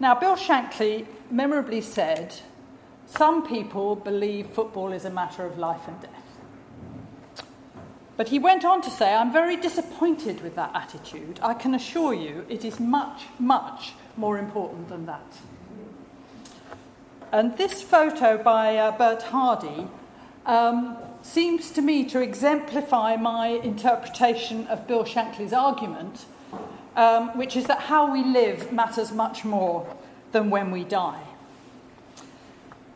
Now, Bill Shankly memorably said, "Some people believe football is a matter of life and death." But he went on to say, "I'm very disappointed with that attitude. I can assure you it is much, much more important than that." And this photo by Bert Hardy seems to me to exemplify my interpretation of Bill Shankly's argument, which is that how we live matters much more than when we die.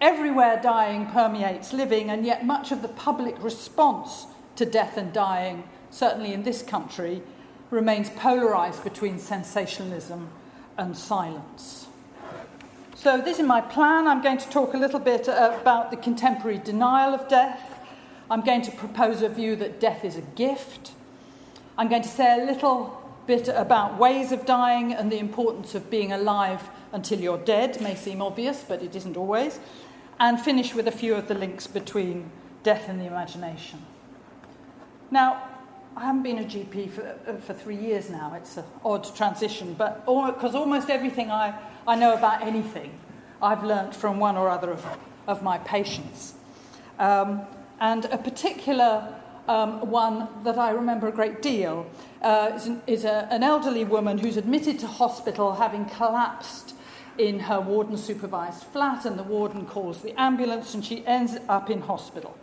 Everywhere dying permeates living, and yet much of the public response to death and dying, certainly in this country, remains polarised between sensationalism and silence. So this is my plan. I'm going to talk a little bit about the contemporary denial of death. I'm going to propose a view that death is a gift. I'm going to say a little bit about ways of dying and the importance of being alive until you're dead. It may seem obvious, but it isn't always. And finish with a few of the links between death and the imagination. Now, I haven't been a GP for 3 years now. It's an odd transition, but because almost everything I know about anything, I've learnt from one or other of my patients. And a particular one that I remember a great deal is an elderly woman who's admitted to hospital having collapsed in her warden-supervised flat, and the warden calls the ambulance, and she ends up in hospital.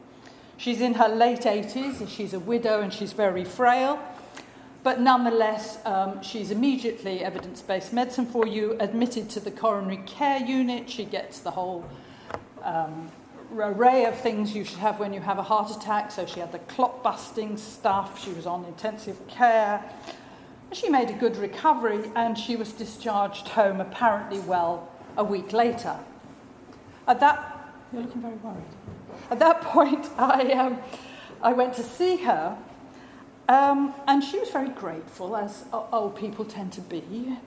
She's in her late 80s, she's a widow, and she's very frail. But nonetheless, she's immediately, evidence-based medicine for you, admitted to the coronary care unit. She gets the whole array of things you should have when you have a heart attack. So she had the clot-busting stuff. She was on intensive care. She made a good recovery, and she was discharged home apparently well a week later. You're looking very worried. At that point, I went to see her, and she was very grateful, as old people tend to be.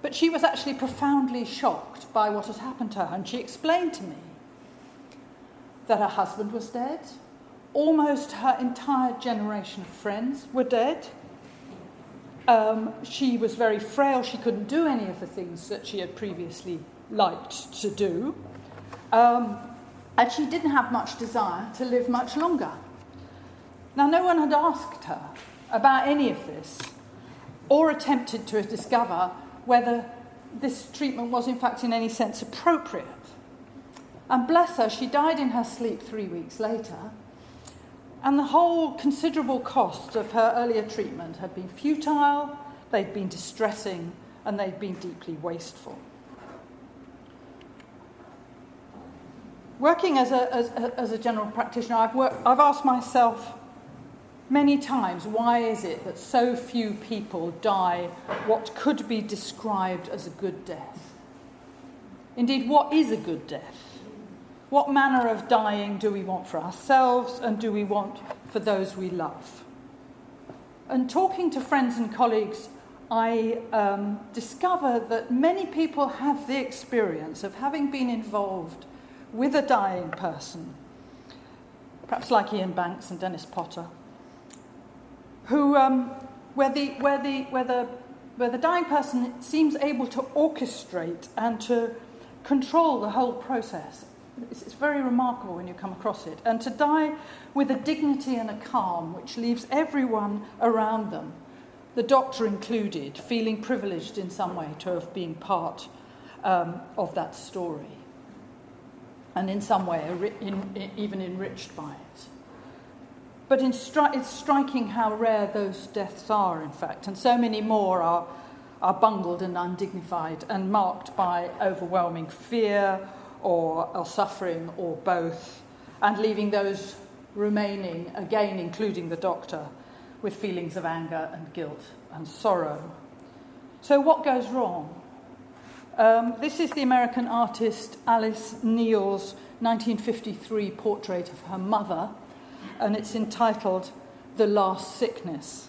But she was actually profoundly shocked by what had happened to her, and she explained to me that her husband was dead, almost her entire generation of friends were dead. She was very frail. She couldn't do any of the things that she had previously liked to do. And she didn't have much desire to live much longer. Now, no one had asked her about any of this or attempted to discover whether this treatment was, in fact, in any sense appropriate. And bless her, she died in her sleep 3 weeks later, and the whole considerable cost of her earlier treatment had been futile, they'd been distressing, and they'd been deeply wasteful. Working as a general practitioner, I've asked myself many times, why is it that so few people die what could be described as a good death? Indeed, what is a good death? What manner of dying do we want for ourselves, and do we want for those we love? And talking to friends and colleagues, I discover that many people have the experience of having been involved with a dying person, perhaps like Ian Banks and Dennis Potter, who where the dying person seems able to orchestrate and to control the whole process. It's very remarkable when you come across it. And to die with a dignity and a calm which leaves everyone around them, the doctor included, feeling privileged in some way to have been part of that story. And in some way even enriched by it. But it's striking how rare those deaths are, in fact. And so many more are bungled and undignified and marked by overwhelming fear or suffering or both, and leaving those remaining, again including the doctor, with feelings of anger and guilt and sorrow. So what goes wrong? This is the American artist Alice Neal's 1953 portrait of her mother, and it's entitled The Last Sickness.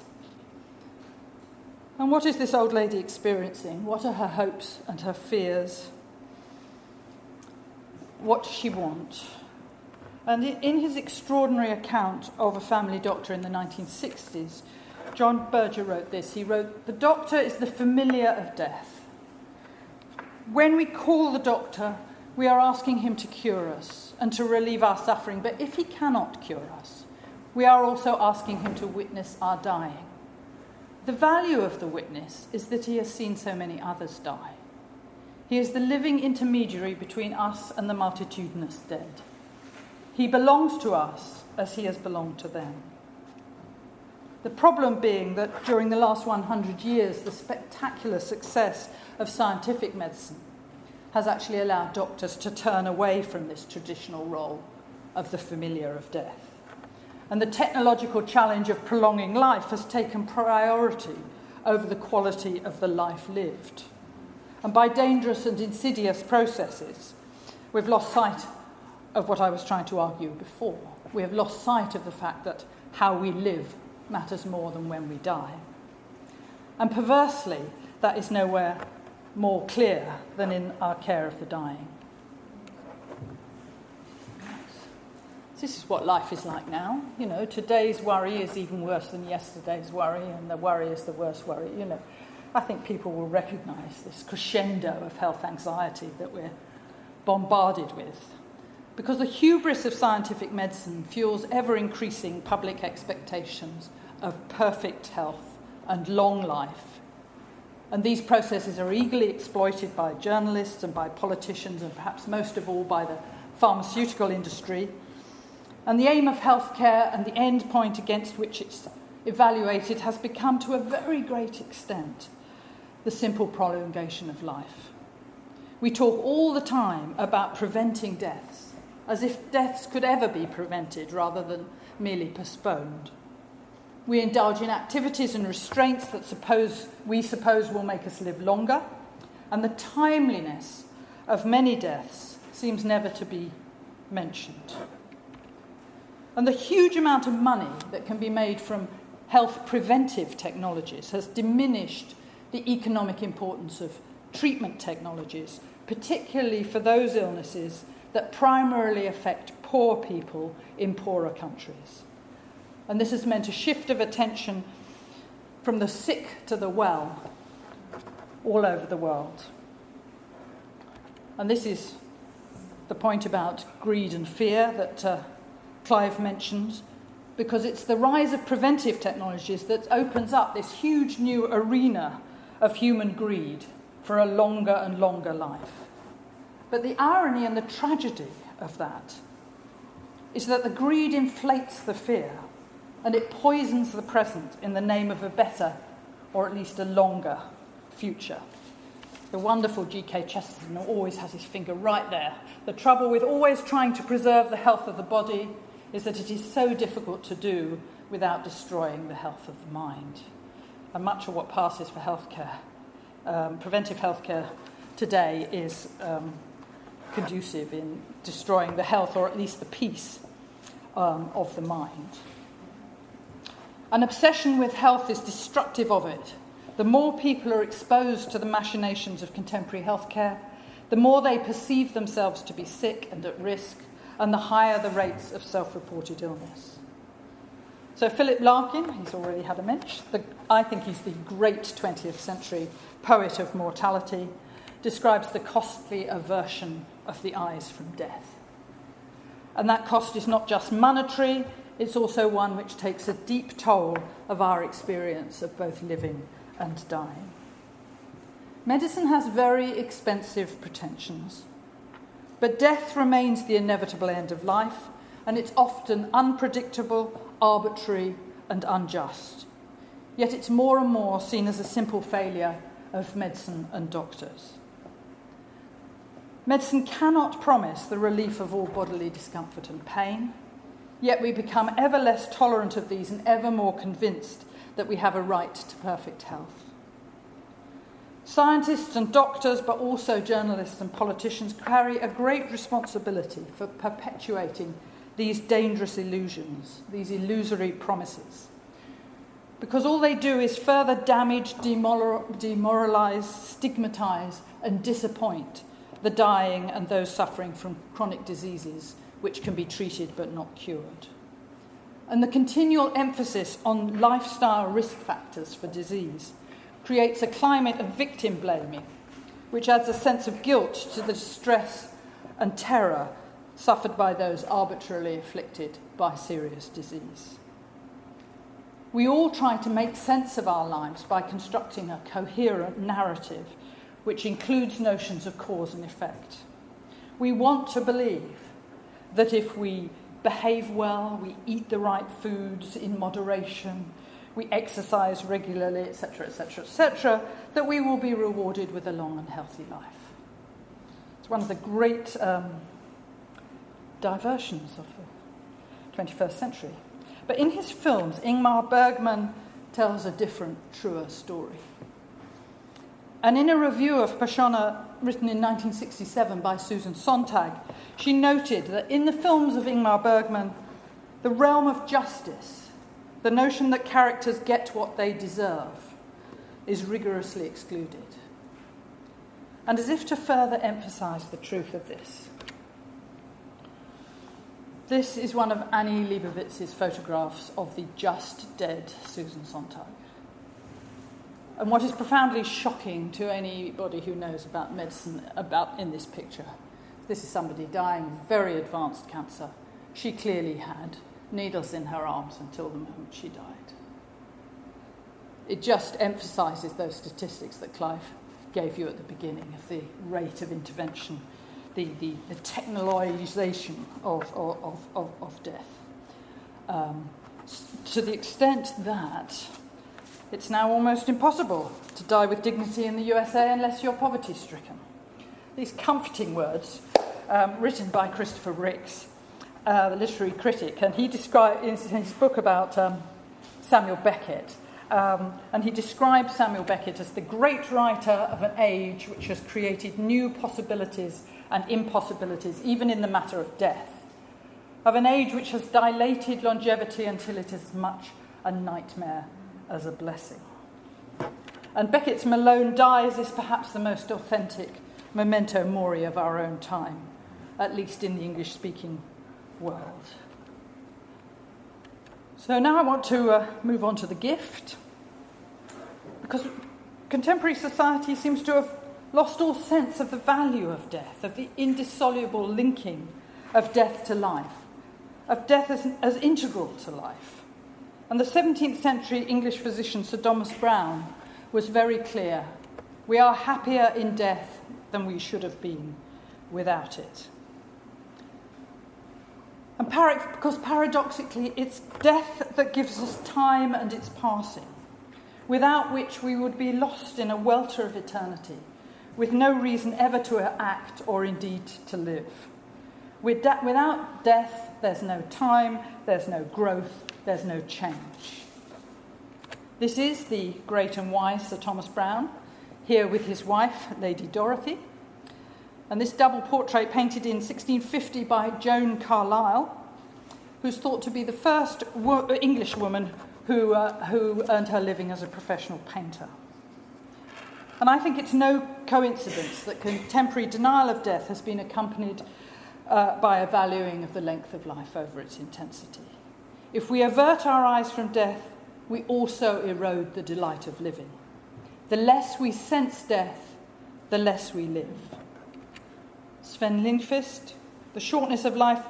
And what is this old lady experiencing? What are her hopes and her fears? What does she want? And in his extraordinary account of a family doctor in the 1960s, John Berger wrote this. He wrote, "The doctor is the familiar of death. When we call the doctor, we are asking him to cure us and to relieve our suffering. But if he cannot cure us, we are also asking him to witness our dying. The value of the witness is that he has seen so many others die. He is the living intermediary between us and the multitudinous dead. He belongs to us as he has belonged to them. The problem being that during the last 100 years, the spectacular success of scientific medicine has actually allowed doctors to turn away from this traditional role of the familiar of death. And the technological challenge of prolonging life has taken priority over the quality of the life lived. And by dangerous and insidious processes, we've lost sight of what I was trying to argue before. We have lost sight of the fact that how we live matters more than when we die. And perversely, that is nowhere more clear than in our care of the dying. This is what life is like now. You know, today's worry is even worse than yesterday's worry, and the worry is the worst worry. You know, I think people will recognise this crescendo of health anxiety that we're bombarded with, because the hubris of scientific medicine fuels ever-increasing public expectations of perfect health and long life. And these processes are eagerly exploited by journalists and by politicians, and perhaps most of all by the pharmaceutical industry. And the aim of healthcare and the end point against which it's evaluated has become, to a very great extent, the simple prolongation of life. We talk all the time about preventing deaths, as if deaths could ever be prevented rather than merely postponed. We indulge in activities and restraints that we suppose will make us live longer, and the timeliness of many deaths seems never to be mentioned. And the huge amount of money that can be made from health preventive technologies has diminished the economic importance of treatment technologies, particularly for those illnesses that primarily affect poor people in poorer countries. And this has meant a shift of attention from the sick to the well all over the world. And this is the point about greed and fear that Clive mentioned, because it's the rise of preventive technologies that opens up this huge new arena of human greed for a longer and longer life. But the irony and the tragedy of that is that the greed inflates the fear, and it poisons the present in the name of a better, or at least a longer, future. The wonderful G.K. Chesterton always has his finger right there. The trouble with always trying to preserve the health of the body is that it is so difficult to do without destroying the health of the mind. And much of what passes for healthcare, preventive healthcare today, is conducive in destroying the health, or at least the peace, of the mind. An obsession with health is destructive of it. The more people are exposed to the machinations of contemporary healthcare, the more they perceive themselves to be sick and at risk, and the higher the rates of self-reported illness. So Philip Larkin, he's already had a mention, I think he's the great 20th century poet of mortality, describes the costly aversion of the eyes from death. And that cost is not just monetary, it's also one which takes a deep toll of our experience of both living and dying. Medicine has very expensive pretensions, but death remains the inevitable end of life, and it's often unpredictable, arbitrary, and unjust. Yet it's more and more seen as a simple failure of medicine and doctors. Medicine cannot promise the relief of all bodily discomfort and pain, yet we become ever less tolerant of these and ever more convinced that we have a right to perfect health. Scientists and doctors, but also journalists and politicians, carry a great responsibility for perpetuating these dangerous illusions, these illusory promises. Because all they do is further damage, demoralise, stigmatise, and disappoint the dying and those suffering from chronic diseases which can be treated but not cured. And the continual emphasis on lifestyle risk factors for disease creates a climate of victim blaming, which adds a sense of guilt to the distress and terror suffered by those arbitrarily afflicted by serious disease. We all try to make sense of our lives by constructing a coherent narrative which includes notions of cause and effect. We want to believe that if we behave well, we eat the right foods in moderation, we exercise regularly, etc., etc., etc., that we will be rewarded with a long and healthy life. It's one of the great diversions of the 21st century. But in his films, Ingmar Bergman tells a different, truer story. And in a review of Persona written in 1967 by Susan Sontag, she noted that in the films of Ingmar Bergman, the realm of justice, the notion that characters get what they deserve, is rigorously excluded. And as if to further emphasize the truth of this is one of Annie Leibovitz's photographs of the just dead Susan Sontag. And what is profoundly shocking to anybody who knows about medicine in this picture, this is somebody dying of very advanced cancer. She clearly had needles in her arms until the moment she died. It just emphasises those statistics that Clive gave you at the beginning of the rate of intervention, the technologisation of death. To the extent that it's now almost impossible to die with dignity in the USA unless you're poverty-stricken. These comforting words, written by Christopher Ricks, the literary critic, and he described in his book about Samuel Beckett, and he describes Samuel Beckett as the great writer of an age which has created new possibilities and impossibilities, even in the matter of death, of an age which has dilated longevity until it is as much a nightmare as a blessing. And Beckett's Malone Dies is perhaps the most authentic memento mori of our own time, at least in the English-speaking world. So now I want to move on to the gift, because contemporary society seems to have lost all sense of the value of death, of the indissoluble linking of death to life, of death as integral to life. And the 17th century English physician Sir Thomas Browne was very clear. We are happier in death than we should have been without it. And because paradoxically, it's death that gives us time and its passing, without which we would be lost in a welter of eternity, with no reason ever to act or indeed to live. Without death, there's no time, there's no growth, there's no change. This is the great and wise Sir Thomas Browne, here with his wife, Lady Dorothy. And this double portrait painted in 1650 by Joan Carlyle, who's thought to be the first English woman who earned her living as a professional painter. And I think it's no coincidence that contemporary denial of death has been accompanied by a valuing of the length of life over its intensity. If we avert our eyes from death, we also erode the delight of living. The less we sense death, the less we live. Sven Lindqvist, the shortness of life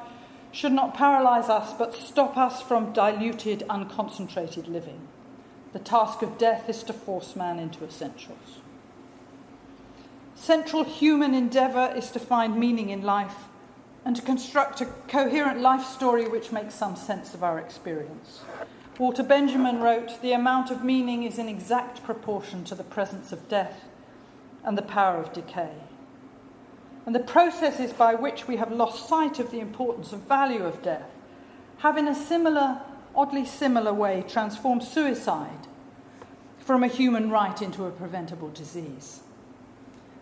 should not paralyse us, but stop us from diluted, unconcentrated living. The task of death is to force man into essentials. Central human endeavour is to find meaning in life and to construct a coherent life story which makes some sense of our experience. Walter Benjamin wrote, "The amount of meaning is in exact proportion to the presence of death and the power of decay." And the processes by which we have lost sight of the importance and value of death have in a similar, oddly similar way transformed suicide from a human right into a preventable disease.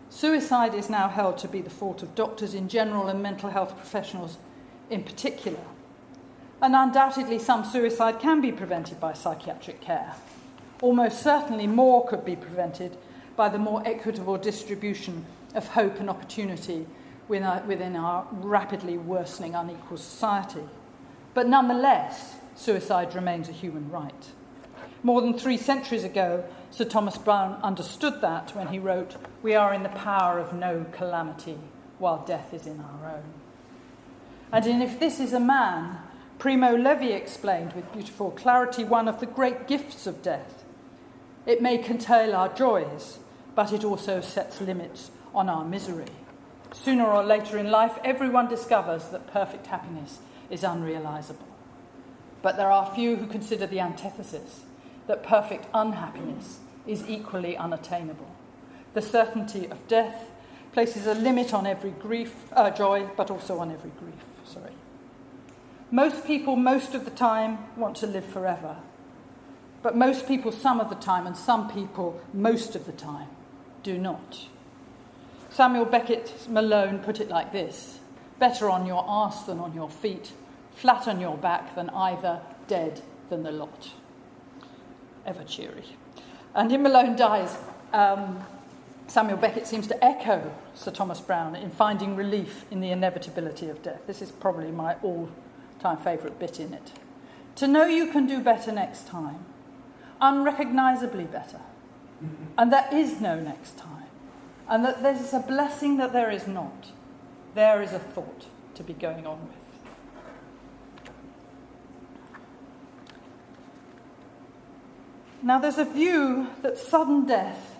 Suicide is now held to be the fault of doctors in general and mental health professionals in particular. And undoubtedly some suicide can be prevented by psychiatric care. Almost certainly more could be prevented by the more equitable distribution of hope and opportunity within our rapidly worsening unequal society. But nonetheless, suicide remains a human right. More than 3 centuries ago, Sir Thomas Browne understood that when he wrote, "We are in the power of no calamity, while death is in our own." And in If This Is a Man, Primo Levi explained with beautiful clarity one of the great gifts of death. It may curtail our joys, but it also sets limits on our misery. Sooner or later in life, everyone discovers that perfect happiness is unrealizable. But there are few who consider the antithesis, that perfect unhappiness is equally unattainable. The certainty of death places a limit on every joy, but also on every grief. Most people, most of the time, want to live forever. But most people, some of the time, and some people, most of the time, do not. Samuel Beckett Malone put it like this: "Better on your arse than on your feet, flat on your back than either, dead than the lot." Ever cheery. And in Malone Dies, Samuel Beckett seems to echo Sir Thomas Browne in finding relief in the inevitability of death. This is probably my all-time favourite bit in it. To know you can do better next time, unrecognisably better, and there is no next time, and that there is a blessing that there is not, there is a thought to be going on with. Now, there's a view that sudden death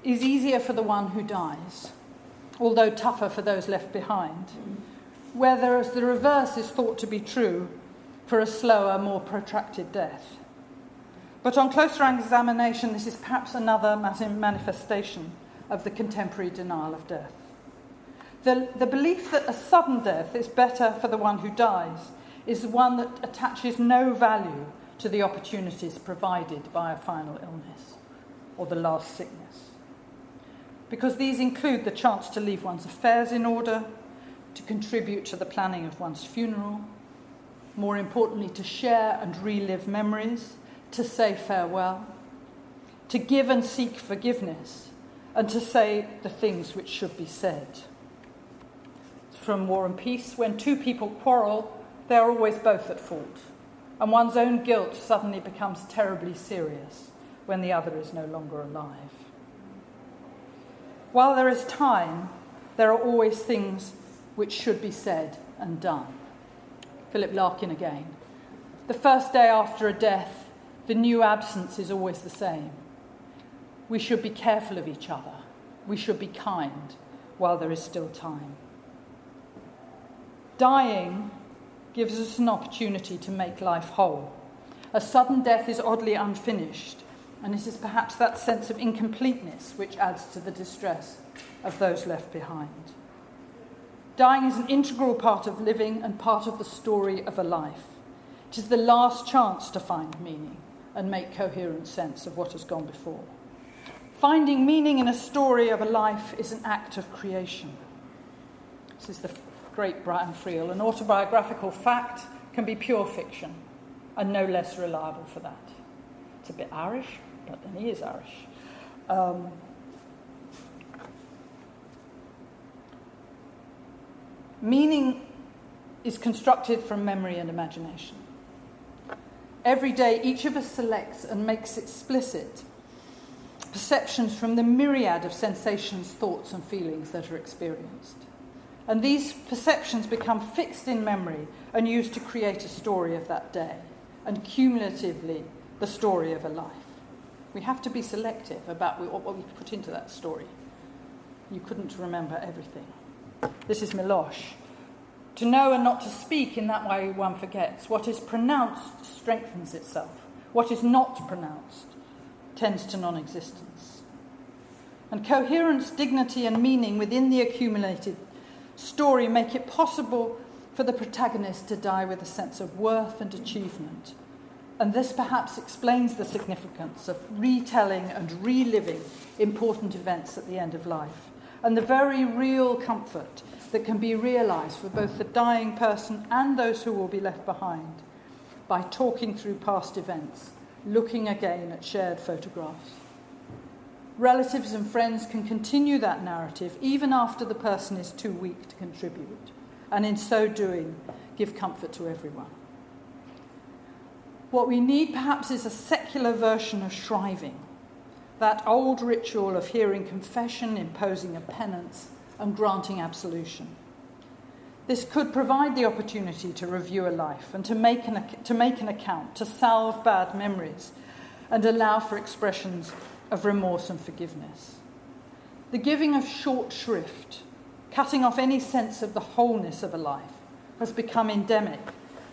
is easier for the one who dies, although tougher for those left behind, whereas the reverse is thought to be true for a slower, more protracted death. But on closer examination, this is perhaps another manifestation of the contemporary denial of death. The belief that a sudden death is better for the one who dies is one that attaches no value to the opportunities provided by a final illness or the last sickness, because these include the chance to leave one's affairs in order, to contribute to the planning of one's funeral, more importantly, to share and relive memories, to say farewell, to give and seek forgiveness, and to say the things which should be said. From War and Peace, when two people quarrel, they are always both at fault, and one's own guilt suddenly becomes terribly serious when the other is no longer alive. While there is time, there are always things which should be said and done. Philip Larkin again. The first day after a death, the new absence is always the same. We should be careful of each other. We should be kind while there is still time. Dying gives us an opportunity to make life whole. A sudden death is oddly unfinished, and it is perhaps that sense of incompleteness which adds to the distress of those left behind. Dying is an integral part of living and part of the story of a life. It is the last chance to find meaning and make coherent sense of what has gone before. Finding meaning in a story of a life is an act of creation. This is the great Brian Friel. An autobiographical fact can be pure fiction, and no less reliable for that. It's a bit Irish, but then he is Irish. Meaning is constructed from memory and imagination. Every day, each of us selects and makes explicit perceptions from the myriad of sensations, thoughts, and feelings that are experienced. And these perceptions become fixed in memory and used to create a story of that day, and cumulatively, the story of a life. We have to be selective about what we put into that story. You couldn't remember everything. This is Milosh. To know and not to speak, in that way one forgets. What is pronounced strengthens itself. What is not pronounced tends to non-existence. And coherence, dignity, and meaning within the accumulated story make it possible for the protagonist to die with a sense of worth and achievement. And this perhaps explains the significance of retelling and reliving important events at the end of life, and the very real comfort that can be realised for both the dying person and those who will be left behind by talking through past events, looking again at shared photographs. Relatives and friends can continue that narrative even after the person is too weak to contribute, and in so doing, give comfort to everyone. What we need perhaps is a secular version of shriving, that old ritual of hearing confession, imposing a penance, and granting absolution. This could provide the opportunity to review a life and to make an account, to salve bad memories, and allow for expressions of remorse and forgiveness. The giving of short shrift, cutting off any sense of the wholeness of a life, has become endemic,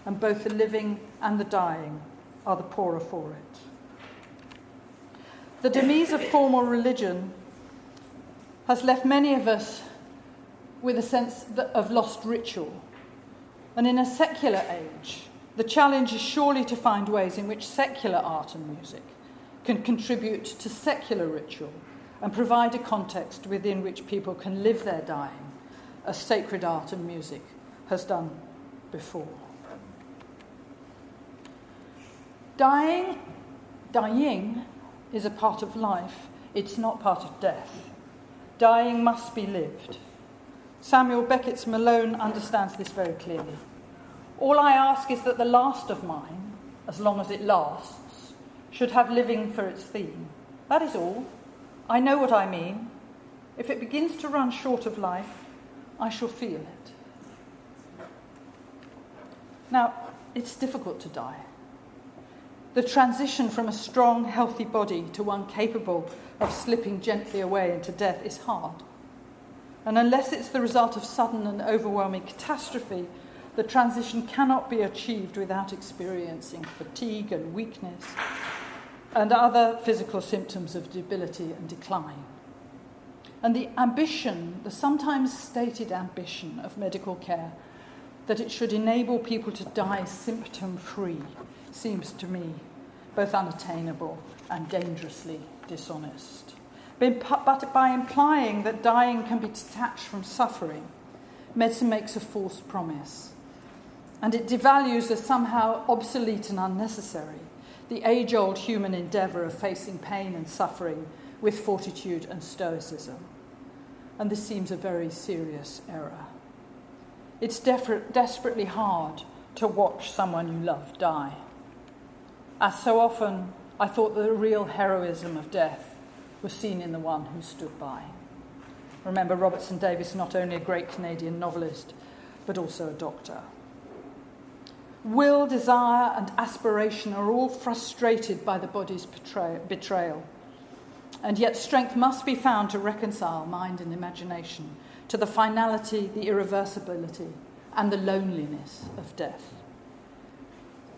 and both the living and the dying are the poorer for it. The demise of formal religion has left many of us with a sense of lost ritual. And in a secular age, the challenge is surely to find ways in which secular art and music can contribute to secular ritual and provide a context within which people can live their dying, as sacred art and music has done before. Dying is a part of life. It's not part of death. Dying must be lived. Samuel Beckett's Malone understands this very clearly. All I ask is that the last of mine, as long as it lasts, should have living for its theme. That is all. I know what I mean. If it begins to run short of life, I shall feel it. Now, it's difficult to die. The transition from a strong, healthy body to one capable of slipping gently away into death is hard. And unless it's the result of sudden and overwhelming catastrophe, the transition cannot be achieved without experiencing fatigue and weakness and other physical symptoms of debility and decline. And the ambition, the sometimes stated ambition of medical care, that it should enable people to die symptom-free, seems to me both unattainable and dangerously dishonest. But by implying that dying can be detached from suffering, medicine makes a false promise, and it devalues as somehow obsolete and unnecessary the age-old human endeavour of facing pain and suffering with fortitude and stoicism. And this seems a very serious error. It's desperately hard to watch someone you love die. As so often, I thought the real heroism of death was seen in the one who stood by. Remember, Robertson Davies, not only a great Canadian novelist, but also a doctor. Will, desire, and aspiration are all frustrated by the body's betrayal. And yet strength must be found to reconcile mind and imagination to the finality, the irreversibility, and the loneliness of death.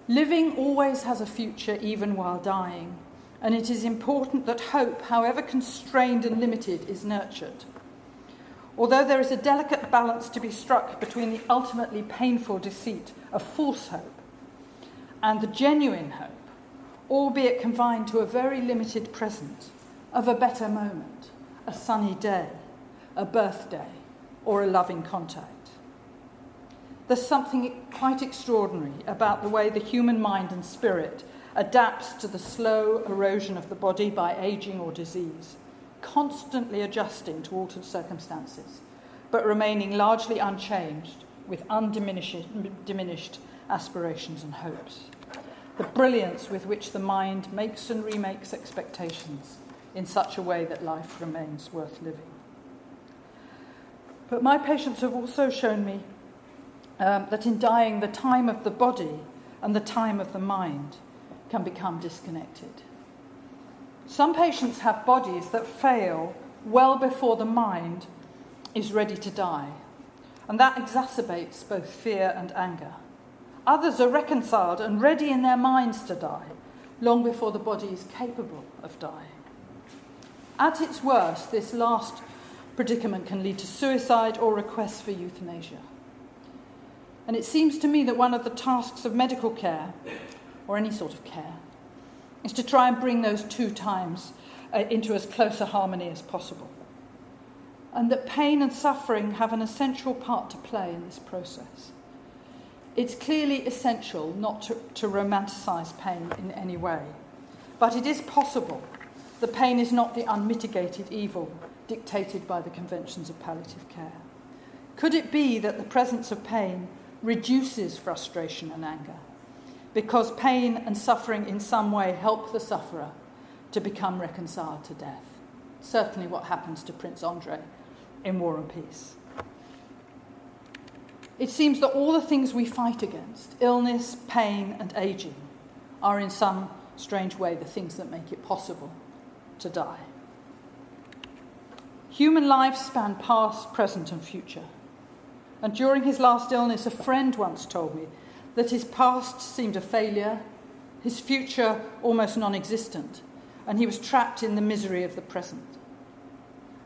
Living always has a future, even while dying, and it is important that hope, however constrained and limited, is nurtured. Although there is a delicate balance to be struck between the ultimately painful deceit of false hope and the genuine hope, albeit confined to a very limited present, of a better moment, a sunny day, a birthday, or a loving contact. There's something quite extraordinary about the way the human mind and spirit adapts to the slow erosion of the body by aging or disease, constantly adjusting to altered circumstances, but remaining largely unchanged with undiminished aspirations and hopes. The brilliance with which the mind makes and remakes expectations in such a way that life remains worth living. But my patients have also shown me that in dying, the time of the body and the time of the mind can become disconnected. Some patients have bodies that fail well before the mind is ready to die, and that exacerbates both fear and anger. Others are reconciled and ready in their minds to die long before the body is capable of dying. At its worst, this last predicament can lead to suicide or requests for euthanasia. And it seems to me that one of the tasks of medical care, or any sort of care, is to try and bring those two times into as close a harmony as possible. And that pain and suffering have an essential part to play in this process. It's clearly essential not to romanticize pain in any way, but it is possible that pain is not the unmitigated evil dictated by the conventions of palliative care. Could it be that the presence of pain reduces frustration and anger, because pain and suffering in some way help the sufferer to become reconciled to death. Certainly what happens to Prince Andrei in War and Peace. It seems that all the things we fight against, illness, pain, and aging, are in some strange way the things that make it possible to die. Human lives span past, present, and future. And during his last illness, a friend once told me that his past seemed a failure, his future almost non-existent, and he was trapped in the misery of the present.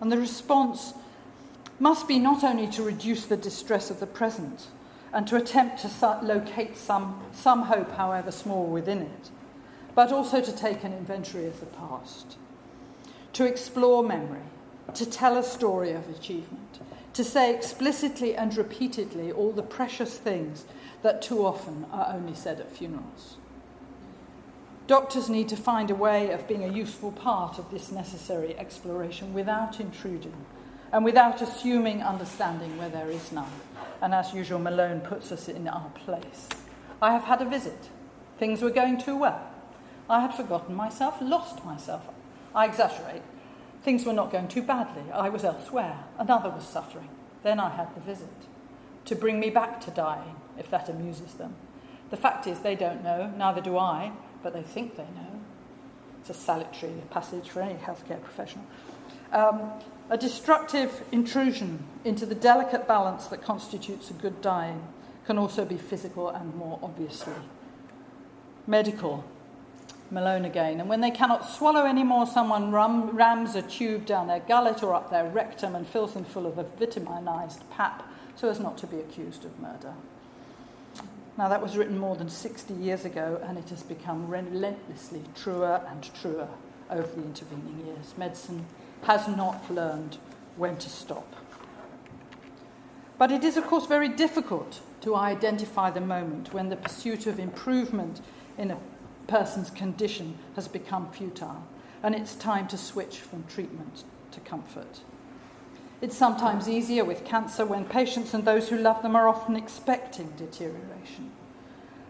And the response must be not only to reduce the distress of the present and to attempt to locate some hope, however small, within it, but also to take an inventory of the past, to explore memory, to tell a story of achievement, to say explicitly and repeatedly all the precious things that too often are only said at funerals. Doctors need to find a way of being a useful part of this necessary exploration without intruding and without assuming understanding where there is none. And as usual, Malone puts us in our place. I have had a visit. Things were going too well. I had forgotten myself, lost myself. I exaggerate. Things were not going too badly. I was elsewhere. Another was suffering. Then I had the visit. To bring me back to dying, if that amuses them. The fact is, they don't know, neither do I, but they think they know. It's a salutary passage for any healthcare professional. A destructive intrusion into the delicate balance that constitutes a good dying can also be physical and more obviously medical. Malone again. And when they cannot swallow anymore, someone rams a tube down their gullet or up their rectum and fills them full of a vitaminized pap so as not to be accused of murder. Now, that was written more than 60 years ago, and it has become relentlessly truer and truer over the intervening years. Medicine has not learned when to stop. But it is, of course, very difficult to identify the moment when the pursuit of improvement in a person's condition has become futile, and it's time to switch from treatment to comfort. It's sometimes easier with cancer when patients and those who love them are often expecting deterioration.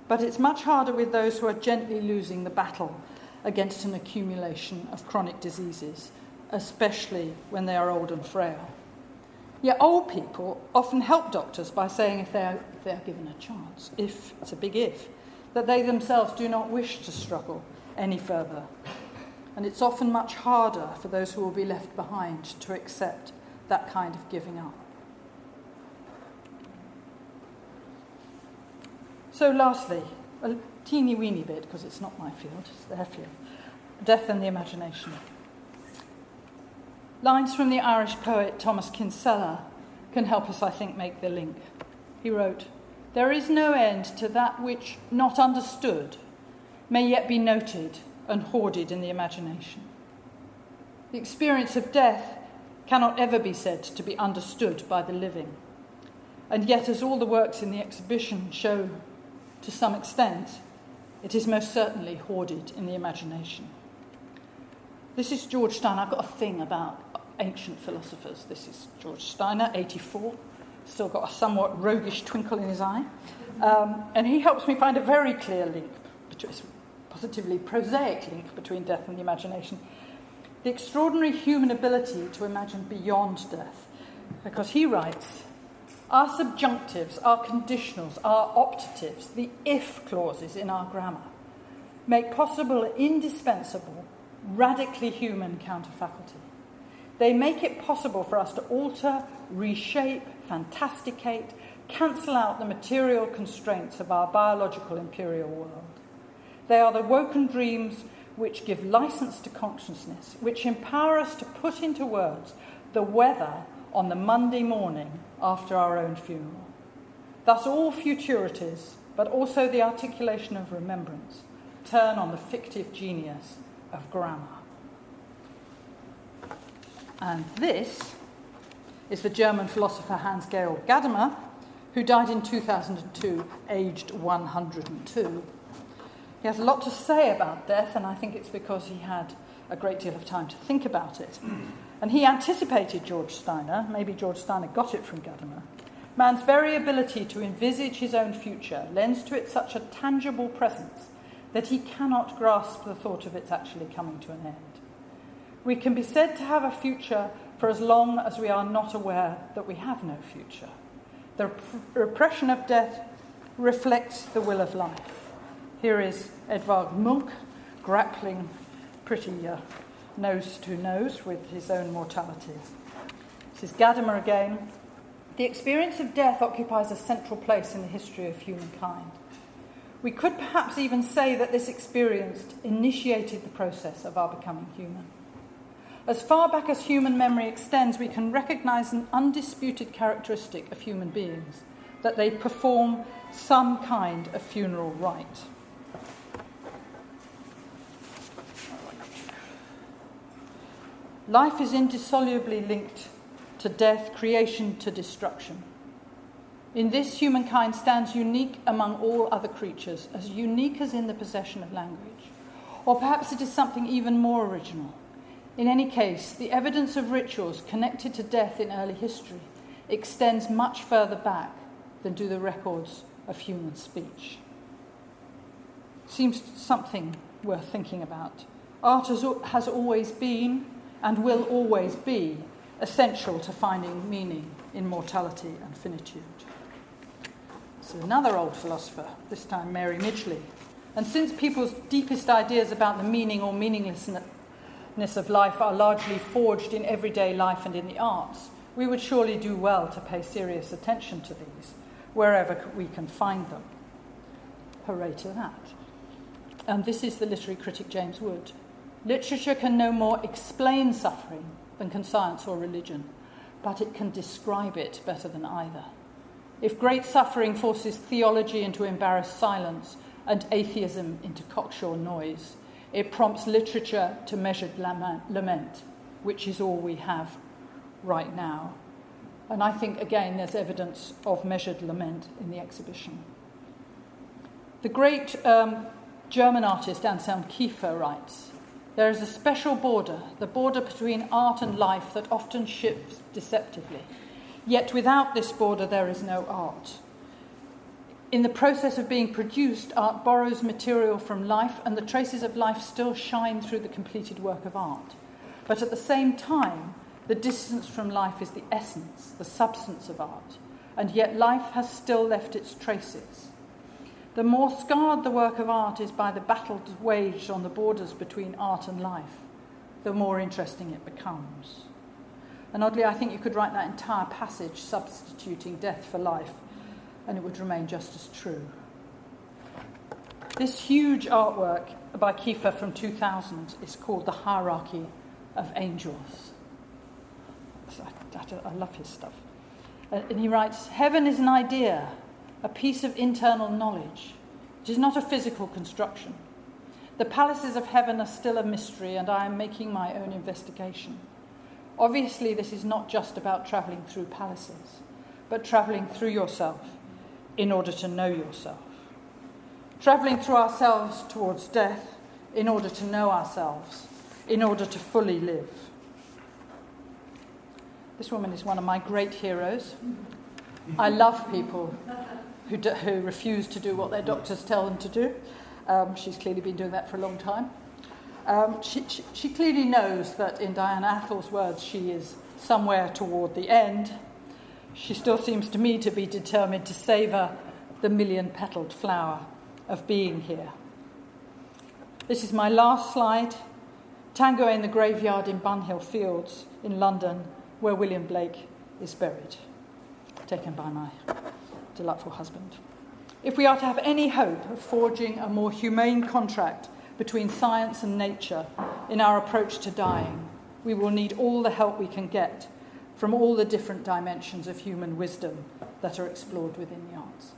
But it's much harder with those who are gently losing the battle against an accumulation of chronic diseases, especially when they are old and frail. Yet old people often help doctors by saying if they are given a chance, if, it's a big if, that they themselves do not wish to struggle any further. And it's often much harder for those who will be left behind to accept that kind of giving up. So lastly, a teeny weeny bit, because it's not my field, it's their field, death and the imagination. Lines from the Irish poet Thomas Kinsella can help us, I think, make the link. He wrote, "There is no end to that which, not understood, may yet be noted and hoarded in the imagination. The experience of death cannot ever be said to be understood by the living. And yet, as all the works in the exhibition show to some extent, it is most certainly hoarded in the imagination." This is George Steiner. I've got a thing about ancient philosophers. This is George Steiner, 84. Still got a somewhat roguish twinkle in his eye. And he helps me find a very clear link, positively prosaic link between death and the imagination. The extraordinary human ability to imagine beyond death. Because he writes, our subjunctives, our conditionals, our optatives, the if clauses in our grammar, make possible an indispensable, radically human counterfaculty. They make it possible for us to alter, reshape, fantasticate, cancel out the material constraints of our biological imperial world. They are the woken dreams which give license to consciousness, which empower us to put into words the weather on the Monday morning after our own funeral. Thus all futurities, but also the articulation of remembrance, turn on the fictive genius of grammar. And this is the German philosopher Hans-Georg Gadamer, who died in 2002, aged 102. He has a lot to say about death, and I think it's because he had a great deal of time to think about it. And he anticipated George Steiner. Maybe George Steiner got it from Gadamer. Man's very ability to envisage his own future lends to it such a tangible presence that he cannot grasp the thought of its actually coming to an end. We can be said to have a future for as long as we are not aware that we have no future. The repression of death reflects the will of life. Here is Edvard Munch grappling pretty nose to nose with his own mortality. This is Gadamer again. The experience of death occupies a central place in the history of humankind. We could perhaps even say that this experience initiated the process of our becoming human. As far back as human memory extends, we can recognise an undisputed characteristic of human beings, that they perform some kind of funeral rite. Life is indissolubly linked to death, creation to destruction. In this, humankind stands unique among all other creatures, as unique as in the possession of language. Or perhaps it is something even more original. In any case, the evidence of rituals connected to death in early history extends much further back than do the records of human speech. Seems something worth thinking about. Art has always been and will always be essential to finding meaning in mortality and finitude. This is another old philosopher, this time Mary Midgley. And since people's deepest ideas about the meaning or meaninglessness of life are largely forged in everyday life and in the arts, we would surely do well to pay serious attention to these, wherever we can find them. Hooray to that. And this is the literary critic James Wood. Literature can no more explain suffering than can science or religion, but it can describe it better than either. If great suffering forces theology into embarrassed silence and atheism into cocksure noise, it prompts literature to measured lament, which is all we have right now. And I think, again, there's evidence of measured lament in the exhibition. The great German artist Anselm Kiefer writes, "There is a special border, the border between art and life, that often shifts deceptively. Yet without this border there is no art. In the process of being produced, art borrows material from life, and the traces of life still shine through the completed work of art. But at the same time, the distance from life is the essence, the substance of art, and yet life has still left its traces. The more scarred the work of art is by the battle waged on the borders between art and life, the more interesting it becomes." And oddly, I think you could write that entire passage substituting death for life, and it would remain just as true. This huge artwork by Kiefer from 2000 is called The Hierarchy of Angels. I love his stuff. And he writes, "Heaven is an idea, a piece of internal knowledge. It is not a physical construction. The palaces of heaven are still a mystery, and I am making my own investigation. Obviously, this is not just about travelling through palaces, but travelling through yourself in order to know yourself. Travelling through ourselves towards death in order to know ourselves, in order to fully live." This woman is one of my great heroes. I love people who refuse to do what their doctors tell them to do. She's clearly been doing that for a long time. She clearly knows that, in Diana Athol's words, she is somewhere toward the end. She still seems to me to be determined to savour the million-petalled flower of being here. This is my last slide. Tango in the graveyard in Bunhill Fields in London, where William Blake is buried, taken by my delightful husband. If we are to have any hope of forging a more humane contract between science and nature in our approach to dying, we will need all the help we can get from all the different dimensions of human wisdom that are explored within the arts.